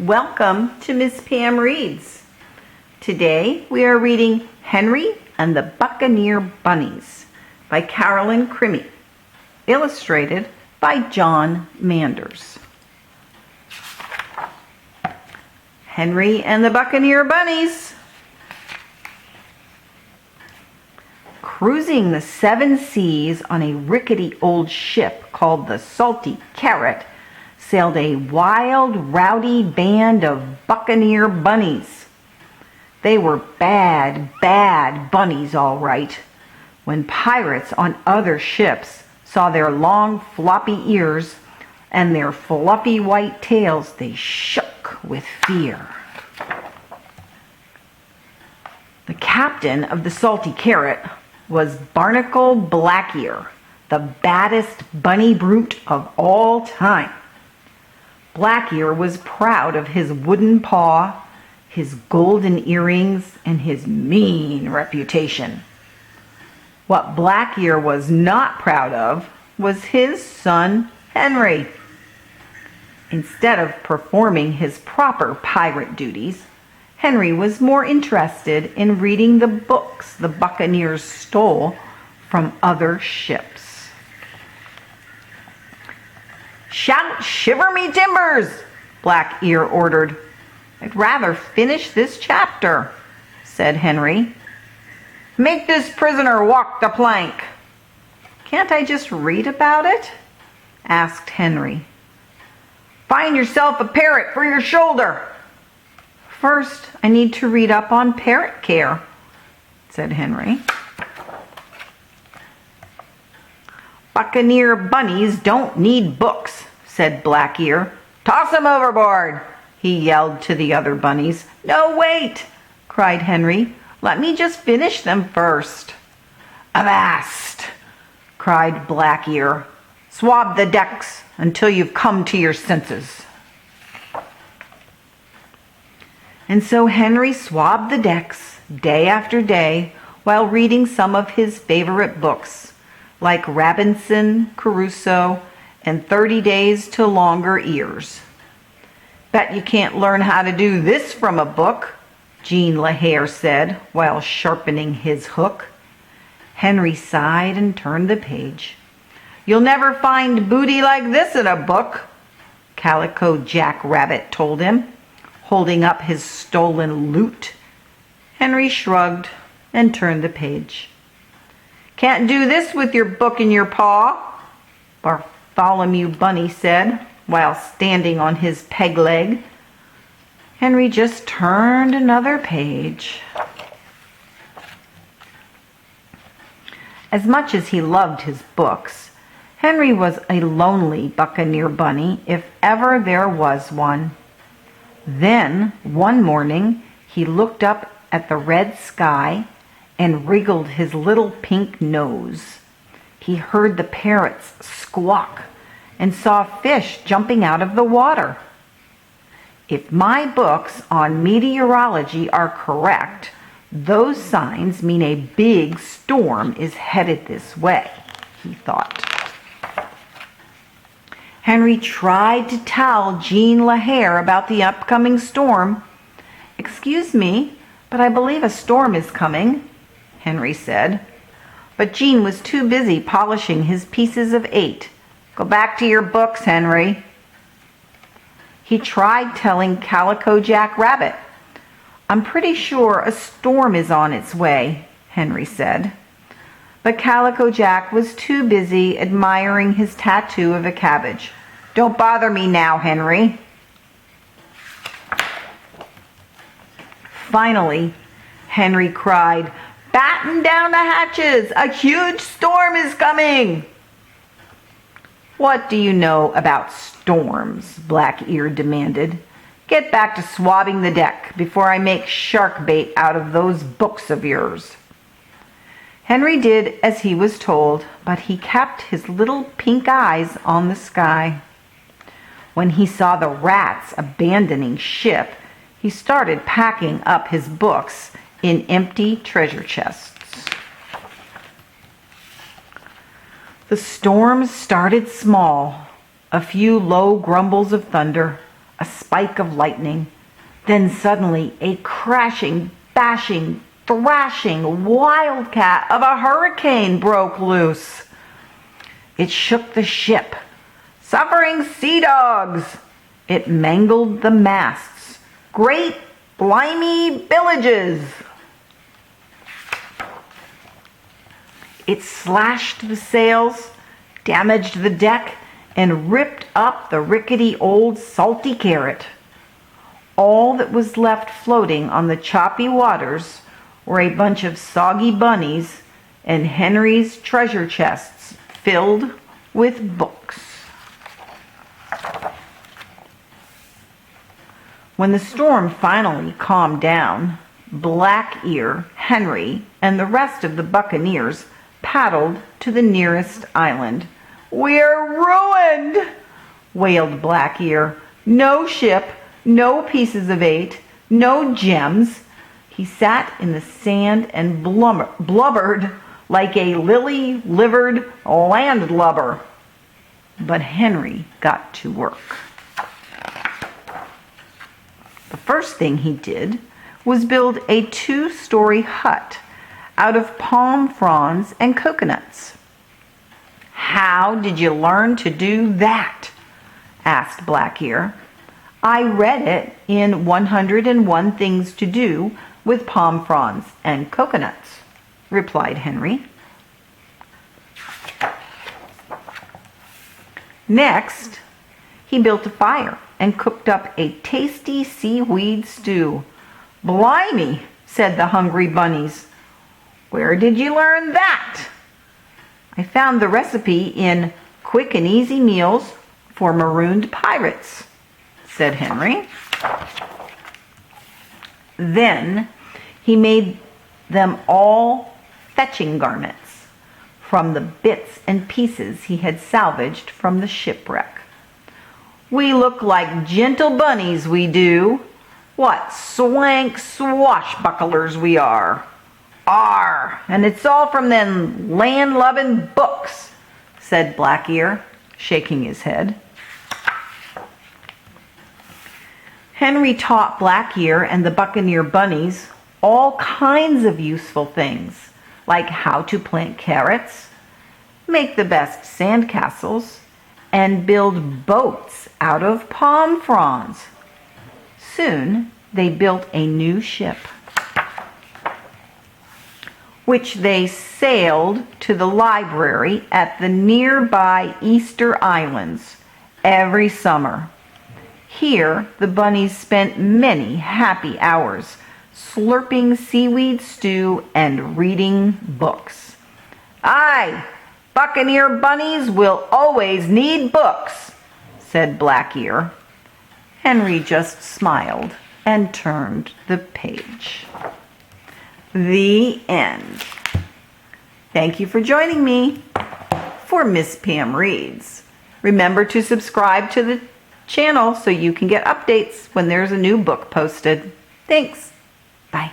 Welcome to Miss Pam Reads. Today we are reading Henry and the Buccaneer Bunnies by Carolyn Crimi, illustrated by John Manders. Henry and the Buccaneer Bunnies. Cruising the seven seas on a rickety old ship called the Salty Carrot sailed a wild, rowdy band of Buccaneer Bunnies. They were bad, bad bunnies, all right. When pirates on other ships saw their long, floppy ears and their fluffy white tails, they shook with fear. The captain of the Salty Carrot was Barnacle Blackear, the baddest bunny brute of all time. Blackear was proud of his wooden paw, his golden earrings, and his mean reputation. What Blackear was not proud of was his son, Henry. Instead of performing his proper pirate duties, Henry was more interested in reading the books the buccaneers stole from other ships. "Shout, shiver me timbers!" Blackear ordered. "I'd rather finish this chapter," said Henry. "Make this prisoner walk the plank." "Can't I just read about it?" asked Henry. "Find yourself a parrot for your shoulder." "First, I need to read up on parrot care," said Henry. "Buccaneer bunnies don't need books," said Blackear. "Toss them overboard," he yelled to the other bunnies. "No, wait," cried Henry. "Let me just finish them first." "Avast!" cried Blackear. "Swab the decks until you've come to your senses." And so Henry swabbed the decks day after day while reading some of his favorite books, like Robinson Crusoe and 30 Days to Longer Ears. "Bet you can't learn how to do this from a book," Jean LaHare said while sharpening his hook. Henry sighed and turned the page. "You'll never find booty like this in a book," Calico Jack Rabbit told him, holding up his stolen loot. Henry shrugged and turned the page. "Can't do this with your book in your paw," Bartholomew Bunny said while standing on his peg leg. Henry just turned another page. As much as he loved his books, Henry was a lonely Buccaneer Bunny if ever there was one. Then, one morning, he looked up at the red sky and wriggled his little pink nose. He heard the parrots squawk and saw fish jumping out of the water. "If my books on meteorology are correct, those signs mean a big storm is headed this way," he thought. Henry tried to tell Jean LaHare about the upcoming storm. "Excuse me, but I believe a storm is coming," Henry said. But Jean was too busy polishing his pieces of 8. "Go back to your books, Henry." He tried telling Calico Jack Rabbit. "I'm pretty sure a storm is on its way," Henry said. But Calico Jack was too busy admiring his tattoo of a cabbage. "Don't bother me now, Henry." Finally, Henry cried, "Batten down the hatches! A huge storm is coming!" "What do you know about storms?" Blackear demanded. "Get back to swabbing the deck before I make shark bait out of those books of yours." Henry did as he was told, but he kept his little pink eyes on the sky. When he saw the rats abandoning ship, he started packing up his books in empty treasure chests. The storm started small, a few low grumbles of thunder, a spike of lightning. Then suddenly a crashing, bashing, thrashing wildcat of a hurricane broke loose. It shook the ship. Suffering sea dogs! It mangled the masts. Great blimey villages! It slashed the sails, damaged the deck, and ripped up the rickety old salty carrot. All that was left floating on the choppy waters were a bunch of soggy bunnies and Henry's treasure chests filled with books. When the storm finally calmed down, Black-Ear, Henry, and the rest of the Buccaneers paddled to the nearest island. "We're ruined!" wailed Black-Ear. "No ship, no pieces of eight, no gems." He sat in the sand and blubbered like a lily-livered landlubber. But Henry got to work. The first thing he did was build a 2-story hut out of palm fronds and coconuts. "How did you learn to do that?" asked Black-Ear. "I read it in 101 Things to Do with Palm Fronds and Coconuts," replied Henry. Next, he built a fire and cooked up a tasty seaweed stew. "Blimey," said the hungry bunnies. "Where did you learn that?" "I found the recipe in Quick and Easy Meals for Marooned Pirates," said Henry. Then he made them all fetching garments from the bits and pieces he had salvaged from the shipwreck. "We look like gentle bunnies, we do. What swank swashbucklers we are. Arr, and it's all from them land-loving books," said Black-Ear, shaking his head. Henry taught Black-Ear and the Buccaneer Bunnies all kinds of useful things, like how to plant carrots, make the best sandcastles, and build boats out of palm fronds. Soon they built a new ship, which they sailed to the library at the nearby Easter Islands every summer. Here the bunnies spent many happy hours slurping seaweed stew and reading books. "Aye, Buccaneer bunnies will always need books," said Black-Ear. Henry just smiled and turned the page. The end. Thank you for joining me for Miss Pam Reads. Remember to subscribe to the channel so you can get updates when there's a new book posted. Thanks. Bye.